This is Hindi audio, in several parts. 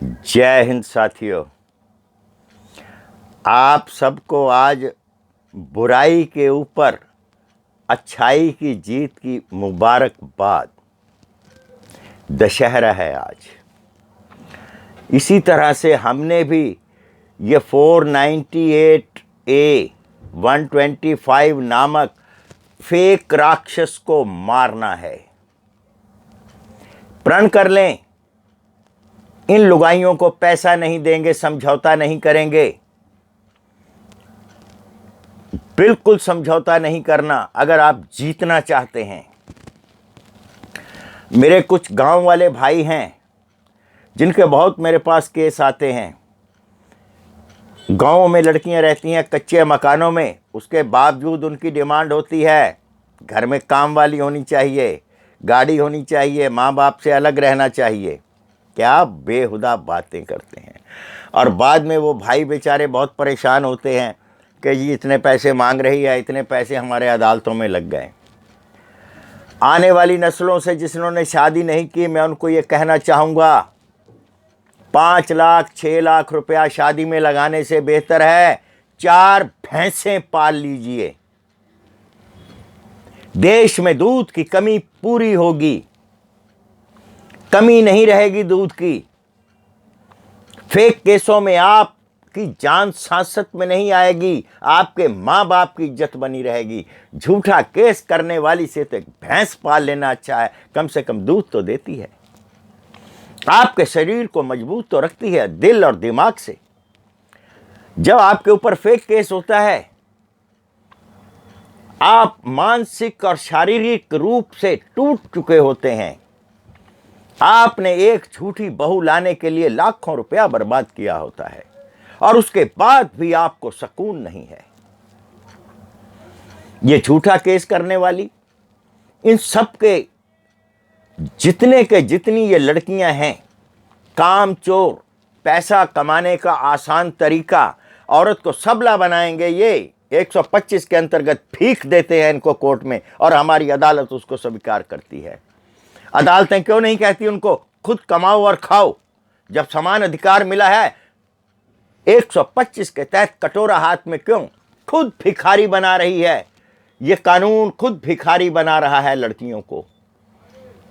जय हिंद साथियों। आप सबको आज बुराई के ऊपर अच्छाई की जीत की मुबारकबाद। दशहरा है आज। इसी तरह से हमने भी ये 498A 125 नामक फेक राक्षस को मारना है। प्रण कर लें, इन लुगाइयों को पैसा नहीं देंगे, समझौता नहीं करेंगे, बिल्कुल समझौता नहीं करना अगर आप जीतना चाहते हैं। मेरे कुछ गांव वाले भाई हैं जिनके बहुत मेरे पास केस आते हैं। गांवों में लड़कियां रहती हैं कच्चे मकानों में, उसके बावजूद उनकी डिमांड होती है घर में काम वाली होनी चाहिए, गाड़ी होनी चाहिए, माँ बाप से अलग रहना चाहिए। क्या बेहुदा बातें करते हैं। और बाद में वो भाई बेचारे बहुत परेशान होते हैं कि जी इतने पैसे मांग रही है, इतने पैसे हमारे अदालतों में लग गए। आने वाली नस्लों से जिन्होंने शादी नहीं की, मैं उनको ये कहना चाहूँगा, 5 लाख 6 लाख रुपया शादी में लगाने से बेहतर है 4 भैंसें पाल लीजिए। देश में दूध की कमी पूरी होगी, कमी नहीं रहेगी दूध की। फेक केसों में आपकी जान सांसत में नहीं आएगी, आपके माँ बाप की इज्जत बनी रहेगी। झूठा केस करने वाली से तो एक भैंस पाल लेना अच्छा है, कम से कम दूध तो देती है, आपके शरीर को मजबूत तो रखती है दिल और दिमाग से। जब आपके ऊपर फेक केस होता है, आप मानसिक और शारीरिक रूप से टूट चुके होते हैं। आपने एक झूठी बहू लाने के लिए लाखों रुपया बर्बाद किया होता है और उसके बाद भी आपको सुकून नहीं है। ये झूठा केस करने वाली, इन सब के जितनी ये लड़कियां हैं, कामचोर, पैसा कमाने का आसान तरीका, औरत को सबला बनाएंगे। ये 125 के अंतर्गत भीख देते हैं इनको कोर्ट में और हमारी अदालत उसको स्वीकार करती है। अदालतें क्यों नहीं कहती उनको खुद कमाओ और खाओ? जब समान अधिकार मिला है 125 के तहत कटोरा हाथ में क्यों खुद भिखारी बना रही है? ये कानून खुद भिखारी बना रहा है, लड़कियों को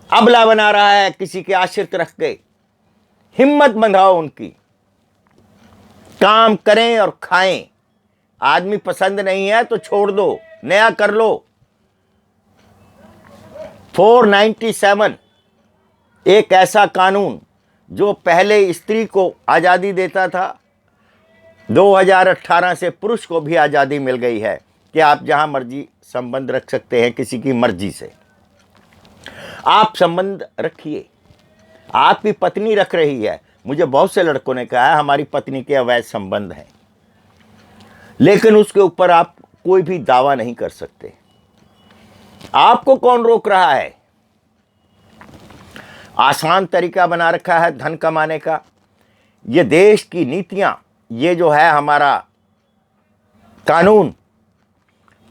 अबला बना रहा है, किसी के आश्रित रख के। हिम्मत बंधाओ उनकी, काम करें और खाएं। आदमी पसंद नहीं है तो छोड़ दो, नया कर लो। 497 एक ऐसा कानून जो पहले स्त्री को आज़ादी देता था, 2018 से पुरुष को भी आज़ादी मिल गई है कि आप जहां मर्जी संबंध रख सकते हैं, किसी की मर्जी से आप संबंध रखिए। आपकी पत्नी रख रही है, मुझे बहुत से लड़कों ने कहा है हमारी पत्नी के अवैध संबंध हैं, लेकिन उसके ऊपर आप कोई भी दावा नहीं कर सकते। आपको कौन रोक रहा है? आसान तरीका बना रखा है धन कमाने का। ये देश की नीतियां, ये जो है हमारा कानून,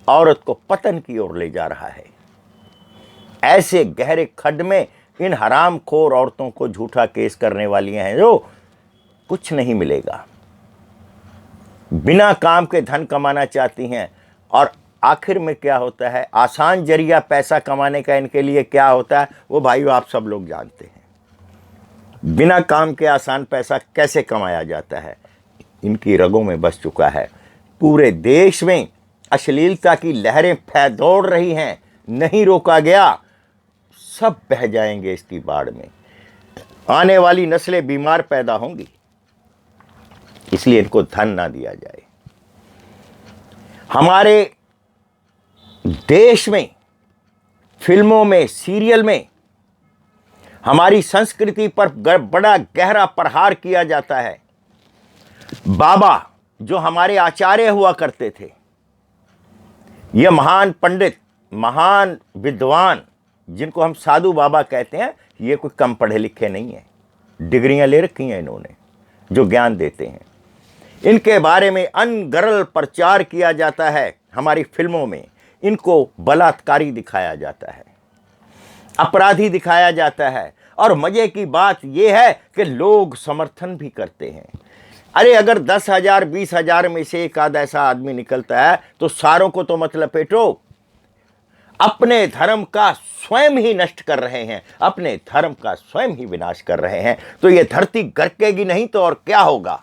औरत को पतन की ओर ले जा रहा है। ऐसे गहरे खड्ड में इन हरामखोर औरतों को झूठा केस करने वाली हैं जो कुछ नहीं मिलेगा, बिना काम के धन कमाना चाहती हैं। और आखिर में क्या होता है, आसान जरिया पैसा कमाने का इनके लिए क्या होता है, वो भाइयों आप सब लोग जानते हैं। बिना काम के आसान पैसा कैसे कमाया जाता है, इनकी रगों में बस चुका है। पूरे देश में अश्लीलता की लहरें फैल दौड़ रही हैं, नहीं रोका गया, सब बह जाएंगे इसकी बाढ़ में। आने वाली नस्लें बीमार पैदा होंगी, इसलिए इनको धन ना दिया जाए। हमारे देश में फिल्मों में, सीरियल में हमारी संस्कृति पर बड़ा गहरा प्रहार किया जाता है। बाबा जो हमारे आचार्य हुआ करते थे, ये महान पंडित, महान विद्वान जिनको हम साधु बाबा कहते हैं, ये कोई कम पढ़े लिखे नहीं है, डिग्रियां ले रखी हैं इन्होंने, जो ज्ञान देते हैं। इनके बारे में अनगरल प्रचार किया जाता है हमारी फिल्मों में। इनको बलात्कारी दिखाया जाता है, अपराधी दिखाया जाता है और मजे की बात यह है कि लोग समर्थन भी करते हैं। अरे अगर 10,000 20,000 में से एक आध ऐसा आदमी निकलता है तो सारों को तो मत लपेटो। अपने धर्म का स्वयं ही नष्ट कर रहे हैं, अपने धर्म का स्वयं ही विनाश कर रहे हैं। तो ये धरती गरकेगी नहीं तो और क्या होगा।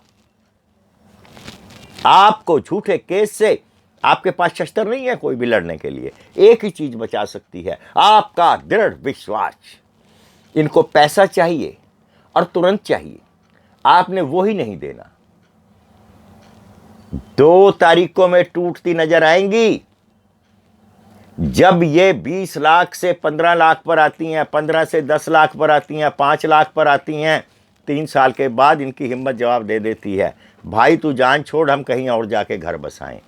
आपको झूठे केस से, आपके पास शस्त्र नहीं है कोई भी लड़ने के लिए, एक ही चीज बचा सकती है, आपका दृढ़ विश्वास। इनको पैसा चाहिए और तुरंत चाहिए, आपने वो ही नहीं देना। 2 तारीखों में टूटती नजर आएंगी। जब ये 20 लाख से 15 लाख पर आती हैं, 15 से 10 लाख पर आती हैं, 5 लाख पर आती हैं, 3 साल के बाद इनकी हिम्मत जवाब दे देती है, भाई तू जान छोड़, हम कहीं और जाके घर बसाएं।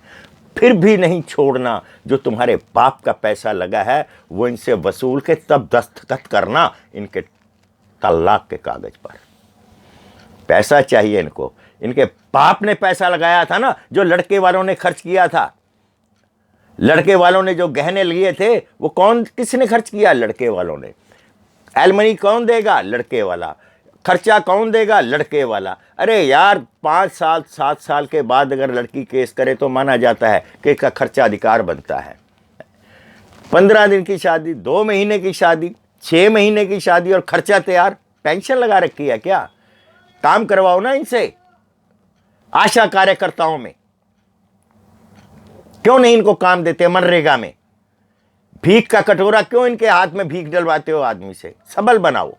फिर भी नहीं छोड़ना। जो तुम्हारे बाप का पैसा लगा है वो इनसे वसूल के तब दस्तखत करना इनके तलाक के कागज पर। पैसा चाहिए इनको। इनके बाप ने पैसा लगाया था ना, जो लड़के वालों ने खर्च किया था। लड़के वालों ने जो गहने लिए थे वो किसने खर्च किया? लड़के वालों ने। एलमनी कौन देगा? लड़के वाला। खर्चा कौन देगा? लड़के वाला। अरे यार 5 साल 7 साल के बाद अगर लड़की केस करे तो माना जाता है कि इसका खर्चा अधिकार बनता है। 15 दिन की शादी, 2 महीने की शादी, 6 महीने की शादी और खर्चा तैयार। पेंशन लगा रखी है क्या? काम करवाओ ना इनसे, आशा कार्यकर्ताओं में। क्यों नहीं इनको काम देते? मनरेगा में भीख का कटोरा क्यों इनके हाथ में भीख डलवाते हो आदमी से? सबल बनाओ।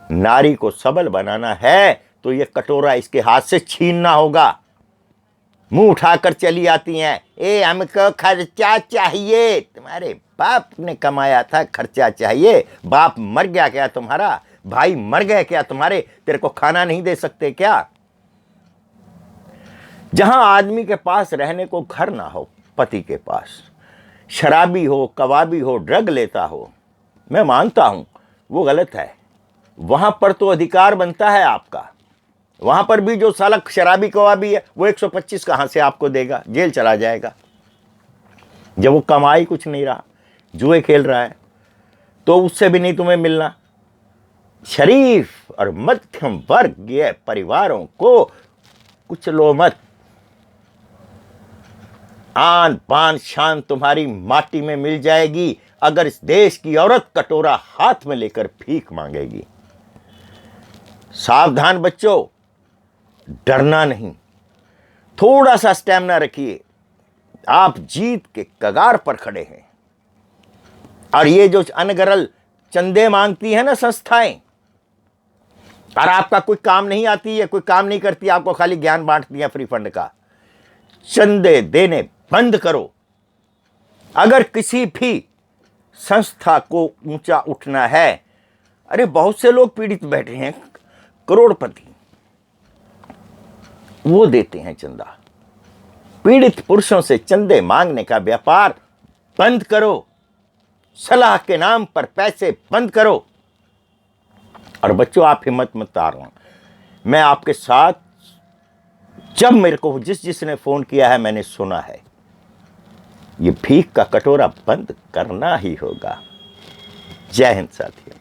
नारी को सबल बनाना है तो ये कटोरा इसके हाथ से छीनना होगा। मुंह उठाकर चली आती हैं, ए हमको खर्चा चाहिए। तुम्हारे बाप ने कमाया था, खर्चा चाहिए। बाप मर गया क्या तुम्हारा? भाई मर गए क्या तुम्हारे? तेरे को खाना नहीं दे सकते क्या? जहां आदमी के पास रहने को घर ना हो, पति के पास शराबी हो, कबाबी हो, ड्रग लेता हो, मैं मानता हूं वो गलत है। वहां पर तो अधिकार बनता है आपका। वहां पर भी जो साला शराबी कबाबी है वो 125 कहां से आपको देगा? जेल चला जाएगा। जब वो कमाई कुछ नहीं रहा, जुए खेल रहा है, तो उससे भी नहीं तुम्हें मिलना। शरीफ और मध्यम वर्गीय परिवारों को कुचलो मत। आन पान शान तुम्हारी माटी में मिल जाएगी अगर इस देश की औरत कटोरा हाथ में लेकर भीख मांगेगी। सावधान बच्चों, डरना नहीं, थोड़ा सा स्टैमिना रखिए। आप जीत के कगार पर खड़े हैं। और ये जो अनगरल चंदे मांगती है ना संस्थाएं, और आपका कोई काम नहीं आती है, कोई काम नहीं करती, आपको खाली ज्ञान बांटती है फ्री फंड का, चंदे देने बंद करो। अगर किसी भी संस्था को ऊंचा उठना है, अरे बहुत से लोग पीड़ित बैठे हैं, करोड़पति, वो देते हैं चंदा। पीड़ित पुरुषों से चंदे मांगने का व्यापार बंद करो। सलाह के नाम पर पैसे बंद करो। और बच्चों, आप हिम्मत मत हारना। मैं आपके साथ, जब मेरे को जिसने फोन किया है मैंने सुना है, ये भीख का कटोरा बंद करना ही होगा। जय हिंद साथियों।